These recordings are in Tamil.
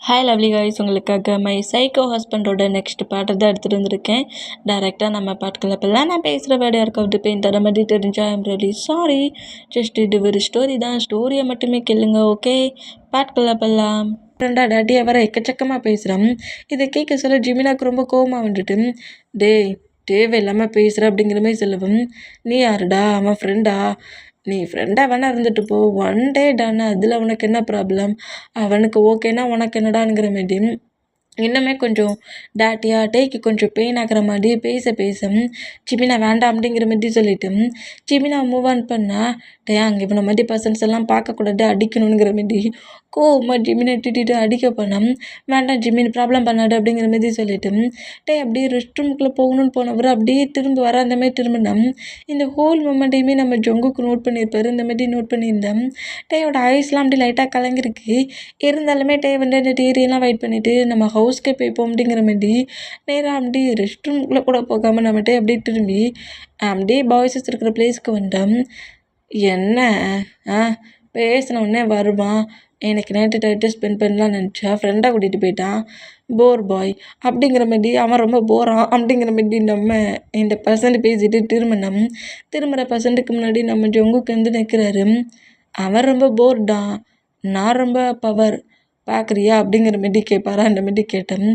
ஹாய் லவ்லி காய்ஸ், உங்களுக்காக மை சைக்கோ ஹஸ்பண்டோட நெக்ஸ்ட் பாட்டை தான் எடுத்துகிட்டு வந்திருக்கேன். டேரெக்டாக நம்ம பாட்டுக்குள்ள போகலாம். நான் பேசுகிற வேர்டு யாருக்காவது பெயின் தர மாதிரி தெரிஞ்சா ஐம் ரெடி சாரி. ஜஸ்ட் இது ஒரு ஸ்டோரி தான், ஸ்டோரியை மட்டுமே கேளுங்க. ஓகே, பாட்டுக்குள்ள போகலாம். ரெண்டா டாட்டியை வர எக்கச்சக்கமாக பேசுகிறேன். இதை கேட்க சொல்ல ஜிமினாக்கு ரொம்ப கோவமாக வந்துட்டு, டேய் தேவையில்லாமல் பேசுகிற அப்படிங்கிற மாதிரி சொல்லுவேன். நீ யாருடா? அவன் ஃப்ரெண்டா? நீ ஃப்ரெண்டாக வேணா இருந்துட்டு போ, ஒன் டே டானே, அதில் உனக்கு என்ன ப்ராப்ளம்? அவனுக்கு ஓகேனா உனக்கு என்னடாங்கிற மாரி இன்னுமே கொஞ்சம் டாட்டியா டேக்கு கொஞ்சம் பெயின் ஆகிற மாதிரி பேச ஜிமினா வேண்டாம் அப்படிங்கிற மாதிரி சொல்லிட்டு ஜிமினா மூவ் ஆன் பண்ணா, டே அங்கே இவனை மாதிரி பர்சன்ஸ் எல்லாம் பார்க்கக்கூடாது, அடிக்கணுங்கிற மாரி கோவமாக ஜிமினை திட்டிட்டு அடிக்க போனோம். வேண்டாம் ஜிமின் ப்ராப்ளம் பண்ணாடு அப்படிங்கிற மாதிரி சொல்லிட்டு டே அப்படியே ரெஸ்ட் ரூமுக்குள்ளே போகணும்னு போனவர் அப்படியே திரும்ப வர அந்த மாதிரி திரும்பினோம். இந்த ஹோல் மூமெண்ட்டையுமே நம்ம ஜொங்குக்கு நோட் பண்ணியிருப்பாரு. இந்த மாதிரி நோட் பண்ணியிருந்தேன். டேயோட ஐஸ்லாம் அப்படி லைட்டாக கலங்கிருக்கு. இருந்தாலுமே டே வந்து அந்த டீரியெல்லாம் வெயிட் பண்ணிவிட்டு நம்ம ஹவுஸ்க்கே போய்ப்போம் அப்படிங்கிற மாதிரி நேராக அப்படி ரெஸ்ட் ரூம்குள்ளே கூட போகாமல் நம்மகிட்டே அப்படியே திரும்பி அப்படியே பாய்ஸஸ் இருக்கிற பிளேஸ்க்கு வந்தோம். என்ன பேசினவுடனே வருவான், எனக்கு நைட்டு டைட்டு ஸ்பெண்ட் பண்ணலான்னு நினச்சா ஃப்ரெண்டாக கூட்டிகிட்டு போயிட்டான், போர் பாய் அப்படிங்கிற மாதிரி, அவன் ரொம்ப போகிறான் அப்படிங்கிற மாதிரி நம்ம இந்த பர்சன்ட் பேசிட்டு திரும்புகிற பர்சன்ட்டுக்கு முன்னாடி நம்ம ஜொங்குக்கு வந்து நிற்கிறாரு. அவன் ரொம்ப போர்டான், நான் ரொம்ப பவர் பார்க்குறியா அப்படிங்கிற மாரி கேட்பாரா. அந்த மாரி கேட்டேன்.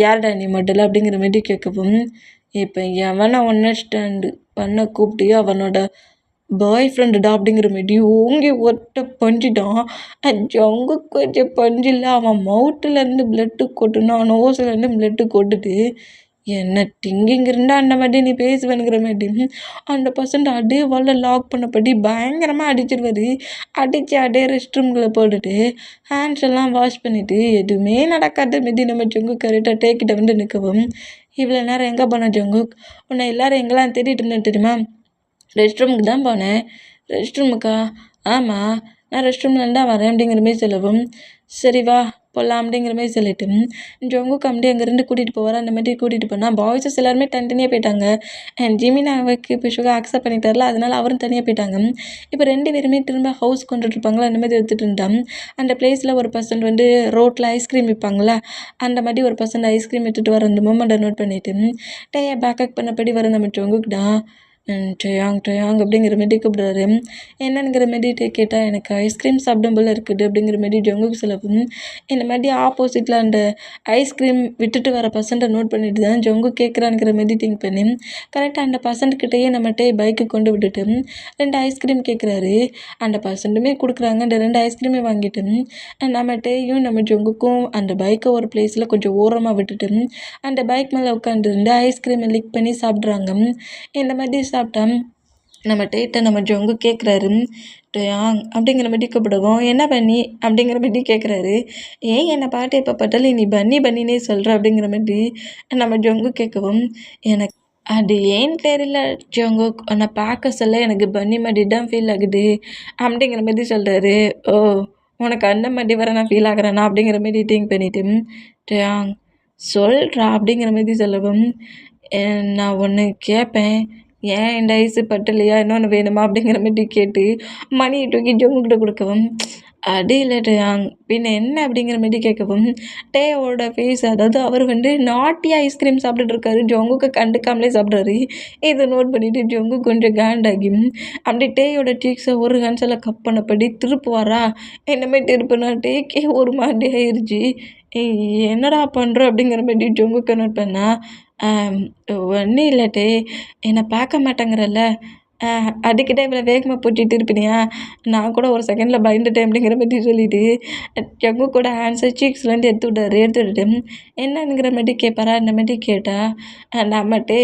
யார்டா நீ மட்டும் அப்படிங்கிற மாரி கேட்கவும், இப்போ எவனை ஒன் நைட் ஸ்டாண்டு பண்ண கூப்பிட்டியோ அவனோட பாய் ஃப்ரெண்டுடா அப்படிங்கிற மாரி ஓங்கி ஒட்ட பஞ்சிட்டான். ஜங்கு கொஞ்சம் பஞ்சில் அவன் மவுத்துலேருந்து பிளட்டு கொட்டுனா, நோஸ்லேருந்து பிளட்டு கொட்டுது. என்ன திங்கிங் இருந்தால் அந்த மாதிரி நீ பேசுவேனுங்கிற மாதிரி அந்த பர்சன்ட் அப்படியே வாலில் லாக் பண்ணப்படி பயங்கரமாக அடிச்சிருவார். அடித்து அப்படியே ரெஸ்ட் ரூம்குள்ளே போட்டுட்டு ஹேண்ட்ஸ் எல்லாம் வாஷ் பண்ணிவிட்டு எதுவுமே நடக்காத மாரி நம்ம ஜங்குக் கரெக்டாக டேக்கிட்ட வந்து நிற்கவும், இவ்வளோ நேரம் எங்கே போன ஜங்குக்? உன்னை எல்லோரும் எங்கெல்லாம் தேடிட்டு இருந்தேன் தெரியுமா? ரெஸ்ட் ரூமுக்கு தான் போனேன். ரெஸ்ட் ரூமுக்கா? ஆமாம், நான் ரெஸ்ட் ரூம்லேருந்து தான் வரேன் அப்படிங்கிற மாதிரி சொல்லவும், சரி வா போகலாம் அப்படிங்கிற மாதிரி சொல்லிட்டு ஜொங்குக்கு அப்படியே அங்கேருந்து கூட்டிகிட்டு போவார். அந்த மாதிரி கூட்டிகிட்டு போனால் பாய்ஸஸ் எல்லாருமே தனித்தனியாக போயிட்டாங்க. அண்ட் ஜிமினாவுக்கு இப்போ சுகர் அக்செப்ட் பண்ணிட்டார்ல, அதனால் அவரும் தனியாக போயிட்டாங்க. இப்போ 2 பேருமே திரும்ப ஹவுஸ் கொண்டுட்டு இருப்பாங்களா, அந்த மாதிரி எடுத்துகிட்டு இருந்தான். அந்த பிளேஸில் ஒரு பர்சன் வந்து ரோட்டில் ஐஸ்கிரீம் விற்பாங்களா, அந்த மாதிரி ஒரு பர்சன் ஐஸ்கிரீம் எடுத்துகிட்டு வர அந்த மூமெண்ட்டை நோட் பண்ணிவிட்டு டேயை பேக்கப் பண்ணபடி வர நம்ம ஜொங்குக்கு தான் டயாங் அப்படிங்கிற மாரி கூப்பிடுறாரு. என்னங்கிற மாரி கேட்டால், எனக்கு ஐஸ்கிரீம் சாப்பிடும் போல் இருக்குது அப்படிங்கிற மாரி ஜொங்குக்கு சொல்லவும், இந்த மாதிரி ஆப்போசிட்டில் அந்த ஐஸ்கிரீம் விட்டுட்டு வர பர்சன்ட்டை நோட் பண்ணிட்டு தான் ஜொங்கு கேட்குறாங்கிற மாரி திங்க் பண்ணி கரெக்டாக அந்த பர்சன்ட்கிட்டேயே நம்மகிட்டே பைக்கு கொண்டு விட்டுட்டு 2 ஐஸ்கிரீம் கேட்குறாரு. அந்த பர்சன்ட்டுமே கொடுக்குறாங்க. அந்த 2 ஐஸ்கிரீமே வாங்கிட்டு நம்மகிட்டையும் நம்ம ஜொங்குக்கும் அந்த பைக்கை ஒரு பிளேஸில் கொஞ்சம் ஓரமாக விட்டுட்டு அந்த பைக் மேலே உட்காந்துருந்து ஐஸ்கிரீமை லிக் பண்ணி சாப்பிட்றாங்க. இந்த மாதிரி சாப்பிட்டா நம்ம டேட்டை நம்ம ஜொங்கு கேட்குறாரு. டயாங் அப்படிங்கிற மாதிரி கூப்பிடுவோம். என்ன பண்ணி அப்படிங்கிற மாதிரி கேட்குறாரு. ஏன் என்னை பாட்டு எப்போ பார்த்தாலும் நீ பண்ணினே சொல்கிற அப்படிங்கிற மாதிரி நம்ம ஜொங்கு கேட்கவும், எனக்கு அது ஏன்னு தெரியல ஜொங்கு, உன்னை பார்க்க சொல்ல எனக்கு பன்னி மாதிரி தான் ஃபீல் ஆகுது அப்படிங்கிற மாதிரி சொல்கிறாரு. ஓ, உனக்கு அந்த மாதிரி வர நான் ஃபீல் ஆகிறேன்னா அப்படிங்கிற மாதிரி திங்க் பண்ணிவிட்டு டயாங் சொல்கிறா அப்படிங்கிற மாதிரி சொல்லவும், நான் ஒன்று கேட்பேன், ஏன் இந்த ஐஸு பட்டலையா, இன்னொன்று வேணுமா அப்படிங்கிற மாதிரி கேட்டு மணியை தூக்கி ஜொங்குக்கிட்ட கொடுக்கவும், அடி இல்லை டயாங் பின்ன என்ன அப்படிங்கிற மாதிரி கேட்கவும், டேயோட ஃபேஸ், அதாவது அவர் வந்து நாட்டியாக ஐஸ்கிரீம் சாப்பிட்டுட்டு இருக்காரு, ஜொங்குக்கு கண்டுக்காமலே சாப்பிட்றாரு. இதை நோட் பண்ணிவிட்டு ஜொங்கு கொஞ்சம் கேண்டாகி அப்படி டேயோட சீக்ஸை ஒரு ஹேண்ட்ஸில் கப் பண்ணப்படி திருப்புவாரா. இந்தமாதிரி திருப்பினா டேக்கே ஒரு மாதிரி ஆயிடுச்சு. என்னடா பண்ணுற அப்படிங்கிற மாதிரி ஜொங்குக்கு நோட் பண்ணா, ஒன்றும் இல்லை டே, என்னை பார்க்க மாட்டேங்கிறல்ல, அதுக்கிட்ட இவ்வளோ வேகமாக பூட்டிட்டு இருப்பினியா, நான் கூட ஒரு செகண்டில் பயந்துட்டேன் அப்படிங்கிற மாதிரி சொல்லிவிட்டு ஜங்கு கூட ஹேண்ட்ஸை சீக்ஸ்லேருந்து எடுத்து விட்டுட்டு என்னங்கிற மாதிரி கேட்பாரா. அந்த மாதிரி கேட்டால் நம்மகிட்டே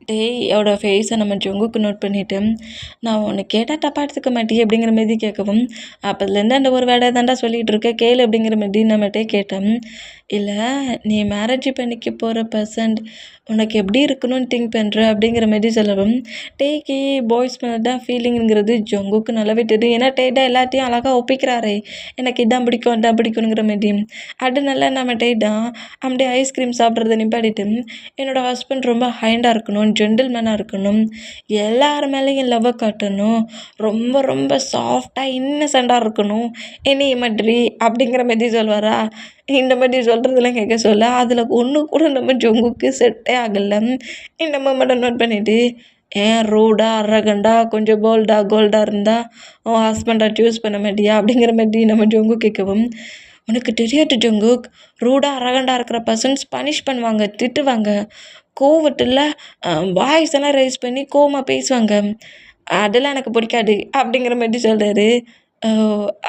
டேயோட ஃபேஸை நம்ம ஜொங்குக்கு நோட் பண்ணிவிட்டு, நான் ஒன்று கேட்டால் தப்பாக எடுத்துக்க மாட்டியே அப்படிங்கிற மாதிரி கேட்கவும், அப்போதுலேருந்து அந்த ஒரு வேலை தாண்டா சொல்லிகிட்டு இருக்க கேளு அப்படிங்கிற மாதிரி நம்மகிட்டே கேட்டேன். இல்லை, நீ மேரேஜ் பண்ணிக்க போகிற பர்சன்ட் உனக்கு எப்படி இருக்கணும்னு திங்க் பண்ணுற அப்படிங்கிற மாதிரி சொல்லவும் டேக்கு பாய்ஸ் மேலே தான் ஃபீலிங்கிறது ஜங்குக்கு நல்லாவே தெரியும். ஏன்னா டேட்டா எல்லாத்தையும் அழகாக ஒப்பிக்கிறாரே, எனக்கு இதான் பிடிக்கும் அதான் பிடிக்குங்கிற மாதிரி. அதனால நம்ம டேட்டா அப்படியே ஐஸ்கிரீம் சாப்பிட்றத நிப்பாட்டிட்டு என்னோடய ஹஸ்பண்ட் ரொம்ப ஹைண்டாக இருக்கணும், ஜென்டில்மேனாக இருக்கணும், எல்லார் மேலேயும் லவ்வை காட்டணும், ரொம்ப ரொம்ப சாஃப்டாக இன்னசென்ட்டாக இருக்கணும் என்னைய மாதிரி அப்படிங்கிற மாதிரி சொல்வாரா. இந்த மாதிரி சொல்கிறதெல்லாம் கேட்க சொல்ல அதில் ஒன்று கூட நம்ம ஜங்குக்கு செட்டே ஆகலை. இந்த மட்டும் நோட் பண்ணிவிட்டு ஏன் ரூடா அரகண்டா கொஞ்சம் போல்டா கோல்டாக இருந்தால் உன் ஹஸ்பண்டை சூஸ் பண்ண மாட்டியா அப்படிங்கிற மாதிரி நம்ம ஜங்கு கேட்கவும், உனக்கு தெரியாது ஜங்குக், ரூடாக அரகண்டா இருக்கிற பர்சன்ஸ் பனிஷ் பண்ணுவாங்க, திட்டுவாங்க, கோவத்தில் வாய்ஸ் எல்லாம் ரைஸ் பண்ணி கோவமாக பேசுவாங்க, அதெல்லாம் எனக்கு பிடிக்காது அப்படிங்கிற மாதிரி சொல்கிறாரு.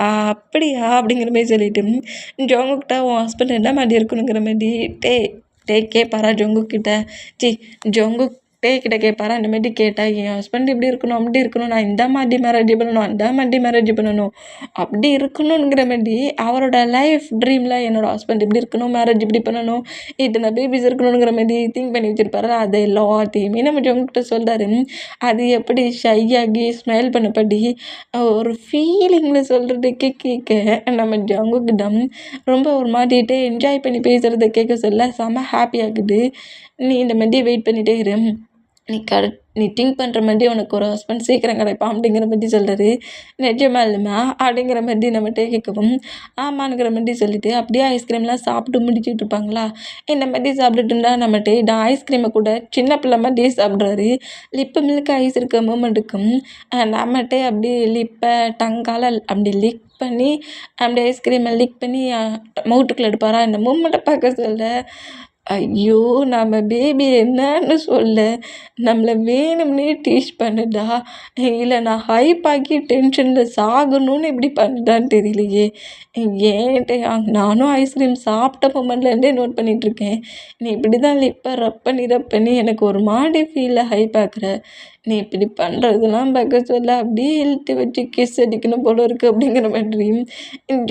அப்படியா அப்படிங்கிற மாதிரி சொல்லிட்டு ஜோங்குக்கிட்ட உன் ஹஸ்பண்ட் என்ன மாதிரி இருக்கணுங்கிற மாதிரி டே கேட்பாரா ஜோங்குக்கிட்ட, ஜோங்குக் கிட்ட கேட்பாரா. இந்த மாதிரி கேட்டால் என் ஹஸ்பண்ட் இப்படி இருக்கணும் அப்படி இருக்கணும், நான் இந்த மாதிரி மேரேஜ் பண்ணணும் அந்த மாதிரி மேரேஜ் பண்ணணும் அப்படி இருக்கணுங்கிற மாதிரி அவரோட லைஃப் ட்ரீமில் என்னோடய ஹஸ்பண்ட் இப்படி இருக்கணும், மேரேஜ் இப்படி பண்ணணும், இத்தனை பேபிஸ் இருக்கணுங்கிற மாதிரி திங்க் பண்ணி வச்சுருப்பாரு. அதை எல்லாத்தையுமே நம்ம ஜோங்கிட்ட சொல்கிறாரு. அது எப்படி ஷையாகி ஸ்மைல் பண்ணப்படி ஒரு ஃபீலிங்கில் சொல்கிறதுக்கே கேட்க நம்ம ஜங்குக்கிடம் ரொம்ப ஒரு மாதிரிட்டே என்ஜாய் பண்ணி பேசுகிறத கேட்க சொல்ல செம்ம ஹாப்பியாகுது. நீ இந்த மாதிரி வெயிட் பண்ணிகிட்டே இரு, நீ திங்க் பண்ணுற மாதிரி உனக்கு ஒரு ஹஸ்பண்ட் சீக்கிரம் கிடைப்பான் அப்படிங்கிற மாதிரி சொல்கிறாரு. நிஜமா இல்லைம்மா அப்படிங்கிற மாதிரி நம்மகிட்ட கேட்கவும், ஆமாங்கிற மாதிரி சொல்லிவிட்டு அப்படியே ஐஸ்கிரீம்லாம் சாப்பிட்டு முடிச்சுட்டு இருப்பாங்களா. இந்த மாதிரி சாப்பிட்டுட்டு இருந்தால் நம்மகிட்ட நான் ஐஸ்கிரீமை கூட சின்ன பிள்ளை மாதிரி சாப்பிட்றாரு. லிப்பு மில்க் ஐஸ் இருக்க மூமெண்ட்டுக்கும் நம்மகிட்ட அப்படியே லிப்பை டங்கால் அப்படி லிக் பண்ணி அப்படியே ஐஸ்கிரீமை லிக் பண்ணி மவுட்டுக்குள்ள எடுப்பாரா. இந்த மூமெண்ட்டை பார்க்க சொல்ல ஐயோ நம்ம பேபி என்னன்னு சொல்ல, நம்மளை வேணும்னே டீச் பண்ணுதா இல்லை நான் ஹைப் ஆக்கி டென்ஷனில் சாகணும்னு இப்படி பண்ணுதான்னு தெரியலையே. ஏன்ட்டு நானும் ஐஸ்கிரீம் சாப்பிட்ட மொமெண்ட்லேருந்தே நோட் பண்ணிகிட்ருக்கேன். நீ இப்படி தான் லிப்பை ரப் பண்ணி எனக்கு ஒரு மாதிரி ஃபீலில் ஹைப் ஆக்குற. நீ இப்படி பண்ணுறதெல்லாம் பார்க்க சொல்ல அப்படியே இழுத்து வச்சு கிஸ் அடிக்கணும் போல இருக்குது அப்படிங்கிற மாதிரி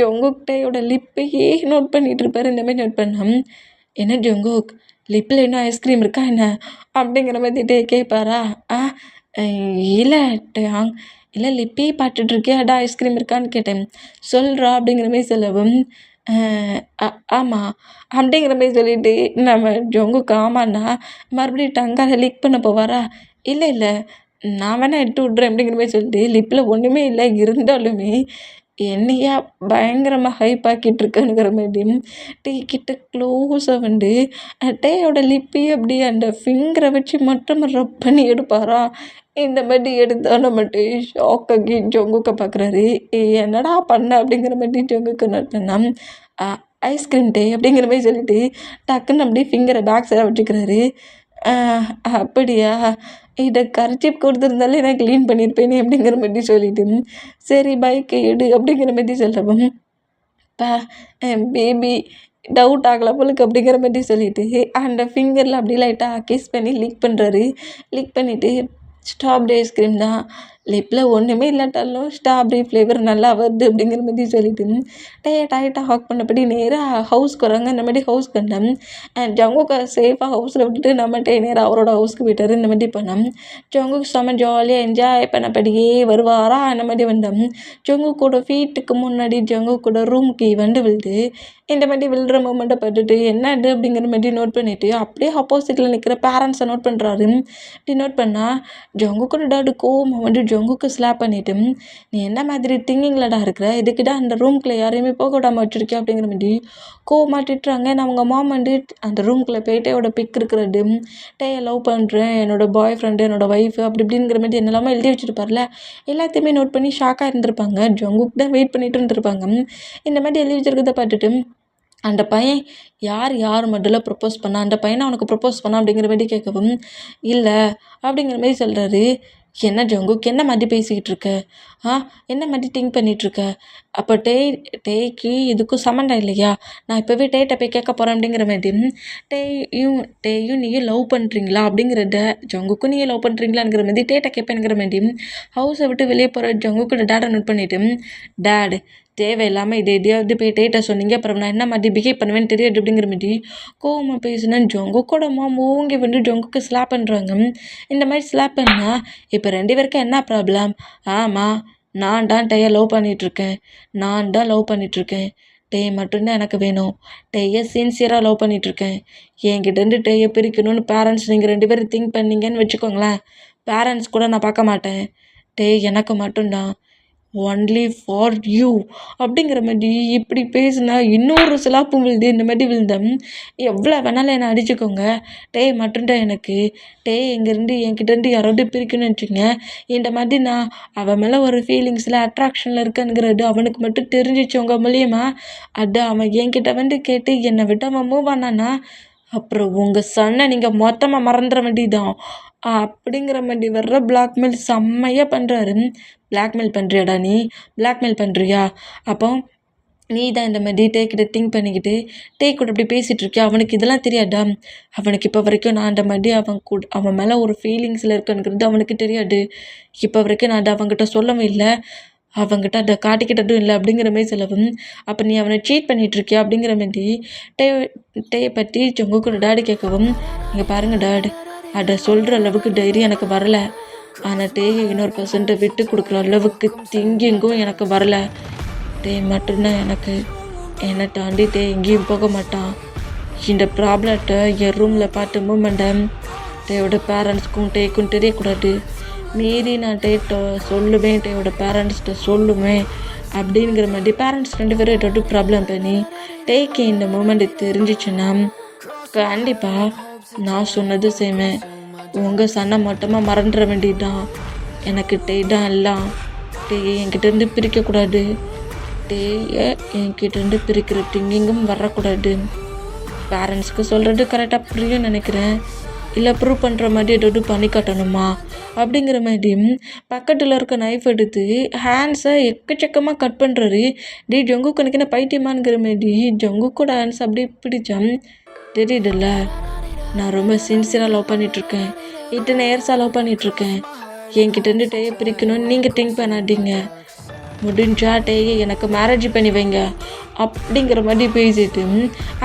ஜொங்குக்கிட்டையோட லிப்பையே நோட் பண்ணிகிட்டு இருப்பார். இந்த மாதிரி நோட் பண்ண என்ன ஜங்குக் லிப்பில் என்ன ஐஸ்கிரீம் இருக்கா என்ன அப்படிங்கிற மாதிரி கேட்பாரா. இல்லை டேங் இல்லை லிப்பே பார்த்துட்ருக்கே அதான் ஐஸ்கிரீம் இருக்கான்னு கேட்டேன். சொல்கிறா அப்படிங்கிற மாதிரி சொல்லவும் ஆமாம் அப்படிங்கிற மாதிரி சொல்லிட்டு நம்ம ஜங்குக்கு ஆமாண்ணா மறுபடியும் டங்காக லீக் பண்ண போவாரா. இல்லை நான் வேணால் எடுத்து விட்றேன் அப்படிங்கிற மாதிரி சொல்லிட்டு லிப்பில் ஒன்றுமே இல்லை இருந்தாலுமே என்னையா பயங்கரமாக ஹைப் ஆக்கிட்டுருக்கேனுங்கிற மாதிரி டீ கிட்ட க்ளோஸாக வந்து டேயோட லிப்பி அப்படி அந்த ஃபிங்கரை வச்சு மட்டும் ரப் பண்ணி எடுப்பாரா. இந்த மாதிரி எடுத்தால் நம்மட்டு ஷாக் ஆகி ஜொங்குக்க பார்க்குறாரு. என்னடா பண்ண அப்படிங்கிற மாதிரி ஜொங்குக்கு நட்டனா ஐஸ்கிரீம் டே அப்படிங்கிற மாதிரி சொல்லிட்டு டக்குன்னு அப்படியே ஃபிங்கரை பேக் சைடாக வச்சுக்கிறாரு. அப்படியா இதை கர்ச்சீப் கொடுத்துருந்தாலே நான் க்ளீன் பண்ணியிருப்பேனே அப்படிங்கிற மாதிரி சொல்லிட்டு சரி பைக்கை எடு அப்படிங்கிற மாதிரி சொல்லவும் பேபி டவுட் ஆகலை போலுக்கு அப்படிங்கிற மாதிரி சொல்லிவிட்டு அந்த ஃபிங்கரில் அப்படி லைட்டாக கிஸ் பண்ணி லீக் பண்ணுறாரு. லீக் பண்ணிவிட்டு ஸ்ட்ராபெரி ஐஸ்கிரீம் தான், லிப்பில் ஒன்றுமே இல்லாட்டாலும் ஸ்ட்ராபெரி ஃப்ளேவர் நல்லா வருது அப்படிங்கிற மாதிரி சொல்லிட்டு டைட்டாக ஹாக் பண்ணபடி நேராக ஹவுஸ்க்கு வராங்க. இந்த மாதிரி ஹவுஸ்க்கு வந்தோம். ஜங்குக்கை சேஃபாக ஹவுஸில் விட்டுட்டு நம்மகிட்ட நேராக அவரோட ஹவுஸ்க்கு போயிட்டார். இந்த மாதிரி பண்ணோம். ஜங்குக்கு செம்ம ஜாலியாக என்ஜாய் பண்ணபடியே வருவாரா. அந்த மாதிரி வந்தோம். ஜங்குக்கோட வீட்டுக்கு முன்னாடி ஜங்குக்கோட ரூமுக்கு வந்து விழுது. இந்த மாதிரி விழுற மூமெண்ட்டை பார்த்துட்டு என்னது அப்படிங்கிற மாதிரி நோட் பண்ணிவிட்டு அப்படியே ஆப்போசிட்டில் நிற்கிற பேரண்ட்ஸை நோட் பண்ணுறாரு. இப்படி நோட் பண்ணால் ஜங்குக்கோட டாடு கோவமாக வந்து ஜங்குக்கு ஸ்லாப் பண்ணிவிட்டு நீ என்ன மாதிரி திங்கிங்லடா இருக்கிற, இதுக்கிட்ட அந்த ரூம்குள்ளே யாரையுமே போக விடாமல் வச்சுருக்கேன் அப்படிங்கிற மாதிரி கோவமாக திட்டுறாங்க. நான் அவங்க மாம் வந்து அந்த ரூம்குள்ளே போயிட்டேயோட பிக் இருக்கிறது டேயை லவ் பண்ணுறேன், என்னோடய பாய் ஃப்ரெண்டு, என்னோடய ஒய்ஃபு அப்படி இப்படிங்கிற மாதிரி என்னெல்லாமல் எழுதி வச்சுருப்பார்ல, எல்லாத்தையுமே நோட் பண்ணி ஷாக்காக இருந்திருப்பாங்க. ஜங்குக்கு தான் வெயிட் பண்ணிட்டு இருந்திருப்பாங்க. இந்த மாதிரி எழுதி வச்சுருக்கிறத பார்த்துட்டு அந்த பையன் யார் மட்டும் ப்ரப்போஸ் பண்ணா, அந்த பையனை அவனுக்கு ப்ரப்போஸ் பண்ணா அப்படிங்கிற மாதிரி கேட்கவும் இல்லை அப்படிங்கிற மாதிரி சொல்கிறாரு. என்ன ஜங்குக் என்ன மாதிரி பேசிக்கிட்டு இருக்க, என்ன மாதிரி திங்க் பண்ணிகிட்ருக்க, அப்போ டேய்க்கு இதுக்கும் சம்மந்தம் இல்லையா, நான் இப்போவே டேட்டை போய் கேட்க போகிறேன் அப்படிங்கிற மாதிரி டேயும் நீயும் லவ் பண்ணுறீங்களா அப்படிங்கிறத ஜங்குக்கும் நீயும் லவ் பண்ணுறீங்களாங்கிற மாதிரி டேட்டை கேட்பேங்கிற மாதிரி ஹவுஸை விட்டு வெளியே போகிற ஜங்குக்கு டேடை நோட் பண்ணிவிட்டு டேட் தேவையில்லாமல் இது எதையாவது போய் டேட்டை சொன்னீங்க அப்புறம் நான் என்ன மாதிரி பிஹேவ் பண்ணுவேன்னு தெரியாது அப்படிங்கிற மாதிரி கோவமாக பேசினேன். ஜொங்குக்கோட மாம் ஓங்கி வந்து ஜொங்குக்கு ஸ்லாப் பண்ணுறாங்க. இந்த மாதிரி ஸ்லாப் பண்ணா இப்போ 2 பேருக்கும் என்ன ப்ராப்ளம்? ஆமாம், நான் தான் டேயை லவ் பண்ணிகிட்ருக்கேன். நான் தான் லவ் பண்ணிகிட்ருக்கேன். டே மட்டும்தான் எனக்கு வேணும். டேயை சின்சியராக லவ் பண்ணிகிட்ருக்கேன். என்கிட்டேருந்து டேயை பிரிக்கணும்னு பேரண்ட்ஸ் நீங்கள் 2 பேரும் திங்க் பண்ணீங்கன்னு வச்சுக்கோங்களேன், பேரண்ட்ஸ் கூட நான் பார்க்க மாட்டேன். டே எனக்கு மட்டும்தான். ஒன்லி ஃபார் யூ அப்படிங்கிற மாதிரி இப்படி பேசினா இன்னொரு சிலாப்பு விழுது. இந்த மாதிரி விழுந்தேன். எவ்வளோ வேணாலும் என்னை அடிச்சுக்கோங்க. டே மட்டும்தான் எனக்கு. டே இங்கேருந்து என்கிட்டேருந்து யாராவது பிரிக்கணும்னு வச்சுங்க, இந்த மாதிரி நான் அவன் மேலே ஒரு ஃபீலிங்ஸில் அட்ராக்ஷனில் இருக்கேங்கிறது அவனுக்கு மட்டும் தெரிஞ்சிச்சு உங்கள் மூலியமா. அது அவன் என்கிட்ட வந்து கேட்டு என்னை விட்டு அவன் மூவ் ஆனானா அப்புறம் உங்கள் சன்னை நீங்கள் மொத்தமாக மறந்துட வேண்டியதான் அப்படிங்கிற மாதிரி வர்ற பிளாக்மெயில் செம்மையாக பண்ணுறாரு. பிளாக்மெயில் பண்ணுறியாடா நீ? பிளாக்மெயில் பண்ணுறியா? அப்போ நீ தான் இந்த மாதிரி டே கிட்ட திங்க் பண்ணிக்கிட்டு டே கூட அப்படி பேசிகிட்டு இருக்கியா? அவனுக்கு இதெல்லாம் தெரியாதா? அவனுக்கு இப்போ வரைக்கும் நான் அந்த மாதிரி அவன் மேலே ஒரு ஃபீலிங்ஸில் இருக்குங்கிறது அவனுக்கு தெரியாது. இப்போ வரைக்கும் நான் அதை அவங்ககிட்ட சொல்லவும் இல்லை, அவங்ககிட்ட அதை காட்டிக்கிட்டதும் இல்லை அப்படிங்கிற மாதிரி சொல்லவும், அப்போ நீ அவனை சீட் பண்ணிகிட்ருக்கியா அப்படிங்கிற மாதிரி டே டேயை பற்றி ஜொங்குக்கோட டாடி கேட்கவும், இங்கே பாருங்கள் டாட், அதை சொல்கிற அளவுக்கு தைரியம் எனக்கு வரலை. ஆனால் டேயை இன்னொரு பர்சன்ட்டை விட்டு கொடுக்குற அளவுக்கு திங்கிங்கும் எனக்கு வரலை. டே மட்டும்தான் எனக்கு. என்னை தாண்டி டே எங்கேயும் போக மாட்டான். இந்த ப்ராப்ளத்தை என் ரூமில் பார்த்து மூமெண்ட்டை டேயோட பேரண்ட்ஸ்க்கும் டேக்கும் தெரியக்கூடாது. மீறி நான் டேட்ட சொல்லுவேன், டேயோட பேரண்ட்ஸ்கிட்ட சொல்லுவேன் அப்படிங்கிற மாதிரி பேரண்ட்ஸ் 2 பேரும் ஏதாவது ப்ராப்ளம் பண்ணி டேக்கு இந்த மூமெண்ட் தெரிஞ்சிச்சுன்னா கண்டிப்பாக நான் சொன்னது செய்வேன். உங்கள் சன்னை மொத்தமாக மறந்துட வேண்டியதுதான். எனக்கு டே தான் எல்லாம். டே என்கிட்டேருந்து பிரிக்கக்கூடாது. டேயை என்கிட்டேருந்து பிரிக்கிற திங்கிங்கும் வரக்கூடாது. பேரண்ட்ஸ்க்கு சொல்கிறது கரெக்டாக புரியும் நினைக்கிறேன். இல்லை ப்ரூவ் பண்ணுற மாதிரி ஏதாவது பண்ணி காட்டணுமா அப்படிங்கிற மாதிரி பக்கத்தில் இருக்க நைஃப் எடுத்து ஹேண்ட்ஸை எக்கச்சக்கமாக கட் பண்ணுறாரு. டே ஜொங்குக்கு எனக்கு என்ன பைத்தியமானுங்கிற மாதிரி ஜொங்குக்கோட ஹேண்ட்ஸ் அப்படியே பிடிச்சான். தெரியுதுல்ல, நான் ரொம்ப சின்சியராக லவ் பண்ணிகிட்ருக்கேன். இத்தனை இயர்ஸாக லவ் பண்ணிகிட்ருக்கேன். என்கிட்டேருந்து டேயை பிரிக்கணும்னு நீங்கள் திங்க் பண்ணாதீங்க. முடிஞ்சா டேயை எனக்கு மேரேஜ் பண்ணி வைங்க அப்படிங்கிற மாதிரி பேசிட்டு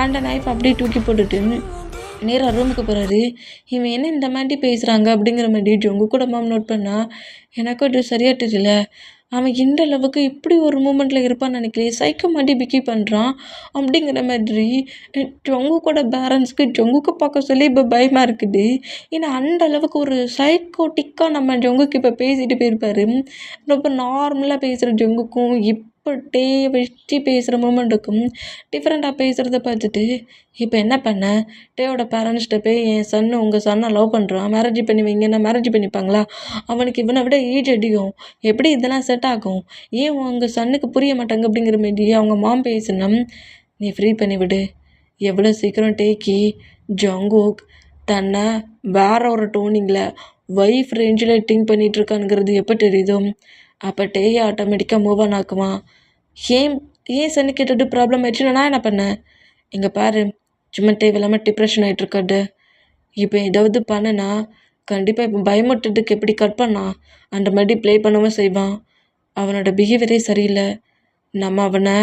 அந்த நைஃப் அப்படியே தூக்கி போட்டுட்டு நேராக ரூமுக்கு போகிறாரு. இவன் என்ன இந்த மாதிரி பேசுகிறாங்க அப்படிங்கிற மாதிரி ஜொங்குக்கோட மாம் நோட் பண்ணால் எனக்கும் அது சரியாக தெரியல. அவன் இந்த அளவுக்கு இப்படி ஒரு மூமெண்ட்டில் இருப்பான்னு நினைக்கலையே, சைக்கோ மாதிரி பிக்கி பண்ணுறான் அப்படிங்கிற மாதிரி ஜொங்குக்கோட பேரண்ட்ஸ்க்கு ஜொங்குக்கு பார்க்க சொல்லி இப்போ பயமாக இருக்குது. ஏன்னா அந்த அளவுக்கு ஒரு சைக்கோட்டிக்காக நம்ம ஜொங்குக்கு இப்போ பேசிட்டு போயிருப்பாரு. ரொம்ப நார்மலாக பேசுகிற ஜொங்குக்கும் இப்போ டேயை வச்சு பேசுகிற மூமெண்ட்டுக்கும் டிஃப்ரெண்ட்டாக பேசுகிறத பார்த்துட்டு இப்போ என்ன பண்ண, டேயோட பேரண்ட்ஸ்கிட்ட போய் என் சன்னு உங்கள் சன்னை லவ் பண்ணுறான், மேரேஜ் பண்ணி வைங்கன்னா மேரேஜ் பண்ணிப்பாங்களா? அவனுக்கு இவனை விட ஏஜ் அதிகம், எப்படி இதெல்லாம் செட் ஆகும்? ஏன் உங்கள் சன்னுக்கு புரிய மாட்டாங்க அப்படிங்கிற மாதிரி அவங்க மாம் பேசினா, நீ ஃப்ரீ பண்ணிவிடு. எவ்வளோ சீக்கிரம் டேக்கி ஜங்குக் தன்னை வேற ஒரு டோனிங்கில் வைஃப் ரேஞ்சில் திங்க் பண்ணிகிட்ருக்கானுங்கிறது எப்போ தெரியுதோ அப்போ டேயை ஆட்டோமேட்டிக்காக மூவ் ஆன் ஆக்குவான். ஏன் ஏன் சன்னு கேட்டது ப்ராப்ளம் ஆயிடுச்சுன்னா நான் என்ன பண்ணேன்? இங்கே பாரு, சும்மா தேவையில்லாமல் டிப்ரெஷன் ஆகிட்ருக்காது. இப்போ ஏதாவது பண்ணுனா கண்டிப்பாக இப்போ பயமுட்டதுக்கு எப்படி கட் பண்ணான் அந்த மாதிரி ப்ளே பண்ணவும் செய்வான். அவனோட பிஹேவியரே சரியில்லை. நம்ம அவனை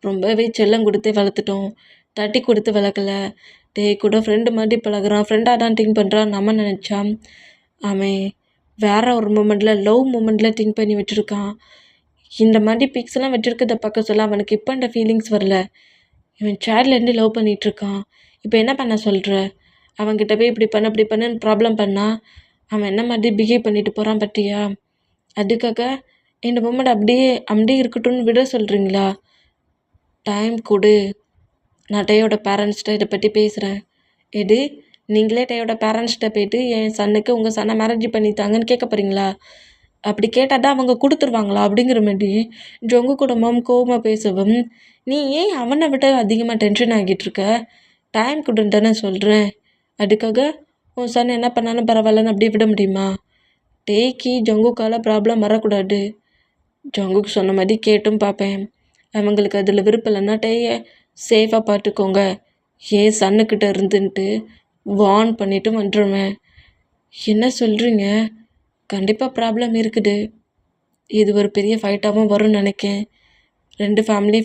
ரொம்பவே செல்லம் கொடுத்தே வளர்த்துட்டோம், தட்டி கொடுத்து வளர்க்கலை. டே கூட ஃப்ரெண்டு மாதிரி பழகுறான், ஃப்ரெண்டாக தான் திங்க் பண்ணுறான் நம்ம நினச்சா அவன் வேற ஒரு மூமெண்ட்டில் லவ் மூமெண்ட்டில் திங்க் பண்ணி வச்சுருக்கான். இந்த மாதிரி பிக்ஸ்லாம் வச்சுருக்கதை பார்க்க சொல்ல அவனுக்கு இப்போ அந்த ஃபீலிங்ஸ் வரல. இவன் சேட்லேருந்து லவ் பண்ணிகிட்ருக்கான். இப்போ என்ன பண்ண சொல்கிற? அவன்கிட்ட போய் இப்படி பண்ணுன்னு ப்ராப்ளம் பண்ணால் அவன் என்ன மாதிரி பிஹேவ் பண்ணிட்டு போகிறான் பார்த்தியா? அதுக்காக இந்த மூமெண்ட் அப்படியே இருக்கட்டும்னு விட சொல்கிறீங்களா? டைம் கொடு. நான் டேயோட பேரண்ட்ஸ்கிட்ட இதை பற்றி பேசுகிறேன். எது, நீங்களே டேயோட பேரண்ட்ஸ்கிட்ட போய்ட்டு என் சன்னுக்கு உங்கள் சன்னை மேரேஜ் பண்ணித்தாங்கன்னு கேட்க போகிறீங்களா? அப்படி கேட்டால் தான் அவங்க கொடுத்துருவாங்களா அப்படிங்கிற மாதிரி ஜொங்குக்கோட மாம் கோவமாக பேசவும், நீ ஏன் அவனை விட அதிகமாக டென்ஷன் ஆகிட்டுருக்க? டைம் கொடுன்னு தானே சொல்கிறேன். அதுக்காக உன் சன் என்ன பண்ணாலும் பரவாயில்லன்னு அப்படியே விட முடியுமா? டேக்கி ஜங்குக்கால் ப்ராப்ளம் வரக்கூடாது. ஜங்குக்கு சொன்ன மாதிரி கேட்டும் பார்ப்பேன். அவங்களுக்கு அதில் விருப்பம் இல்லைன்னா டேயை சேஃபாக பார்த்துக்கோங்க, ஏன் சன்னுக்கிட்ட இருந்துன்ட்டு வார்ன் பண்ணிவிட்டு வந்துடுவேன். என்ன சொல்கிறீங்க? கண்டிப்பாக ப்ராப்ளம் இருக்குது. இது ஒரு பெரிய ஃபைட்டாகவும் வரும்னு நினைக்கேன். 2 ஃபேமிலி